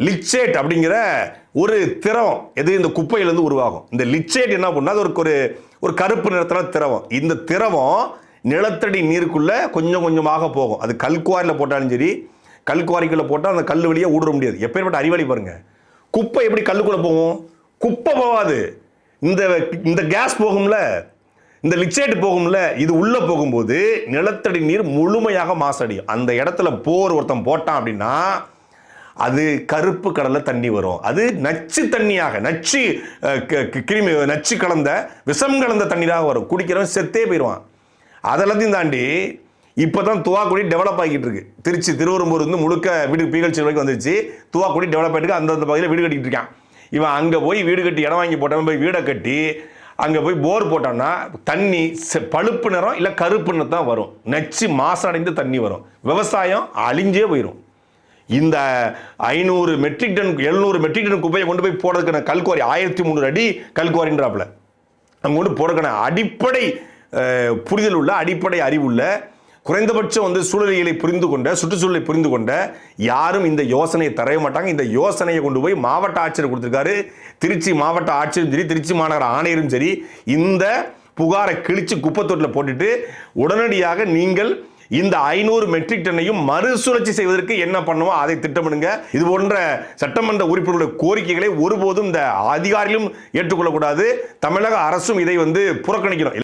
லிச்சேட் அப்படிங்கிற ஒரு திரவம் எது இந்த குப்பையிலிருந்து உருவாகும். இந்த லிச்சேட் என்ன பண்ணா அது ஒரு கருப்பு நிறத்தில் திரவம். இந்த திரவம் நிலத்தடி நீருக்குள்ள கொஞ்சம் கொஞ்சமாக போகும். அது கல்குவாரியில் போட்டாலும் சரி, கல்குவாரிக்குள்ள போட்டால் அந்த கல் வழியே ஊடுற முடியாது. எப்பேற்பட்ட அறிவாளி பாருங்க. குப்பை எப்படி கல்லுக்குள்ள போகும்? குப்பை போகாது. இந்த கேஸ் போகும்ல, இந்த லிச்சேட் போகும்ல, இது உள்ள போகும்போது நிலத்தடி நீர் முழுமையாக மாசடையும். அந்த இடத்துல ஒருத்தன் போட்டான் அப்படின்னா அது கருப்பு கடல்ல தண்ணி வரும். அது நச்சு தண்ணியாக, கிருமி நச்சு கலந்த விஷம் கலந்த தண்ணீராக வரும். குடிக்கிறவன் செத்தே போயிடுவான். அதெல்லாத்தையும் தாண்டி இப்போதான் துவாக்குடி டெவலப் ஆகிட்டு இருக்கு. திருச்சி திருவெரும்பூர் வந்து முழுக்க வீடு பீகல்ச்சி வரைக்கும் வந்துருச்சு. துவாக்குடி டெவலப் ஆகிட்டு அந்தந்த பகுதியில் வீடு கட்டிட்டு இருக்கான். இவன் அங்கே போய் வீடு கட்டி இடம் வாங்கி போட்டவன் போய் வீடை கட்டி அங்கே போய் போர் போட்டான்னா தண்ணி பழுப்பு நிறம் இல்லை கருப்பு நிறம் தான் வரும். நச்சு மாசடைந்து தண்ணி வரும். விவசாயம் அழிஞ்சே போயிடும். இந்த 500 மெட்ரிக் டன் 700 மெட்ரிக் டன் குப்பையை கொண்டு போய் போடுறதுக்கான கல்குவாரி 1300 அடி கல்குவாரின்றாப்புல அங்கே கொண்டு போடுறதுக்கான அடிப்படை புரிதல் உள்ள, அடிப்படை அறிவுள்ள, குறைந்தபட்சம் வந்து சூழலியலை புரிந்து கொண்ட, சுற்றுச்சூழலை புரிந்து கொண்ட யாரும் இந்த யோசனையை தரவே மாட்டாங்க. இந்த யோசனையை கொண்டு போய் மாவட்ட ஆட்சியர் கொடுத்துருக்காரு. திருச்சி மாவட்ட ஆட்சியரும் சரி, திருச்சி மாநகர ஆணையரும் சரி, இந்த புகாரை கிழிச்சு குப்பத்தொட்டில் போட்டுட்டு உடனடியாக நீங்கள் இந்த 500 மெட்ரிக் டன்னையும் மறுசுழற்சி செய்வதற்கு என்ன பண்ணுமோ அதை திட்டமிடுங்க. இது போன்ற சட்டமன்ற உறுப்பினர்களுடைய கோரிக்கைகளை ஒருபோதும் இந்த அதிகாரிகளும் ஏற்றுக்கொள்ளக்கூடாது. தமிழக அரசும் இதை வந்து புறக்கணிக்கணும்.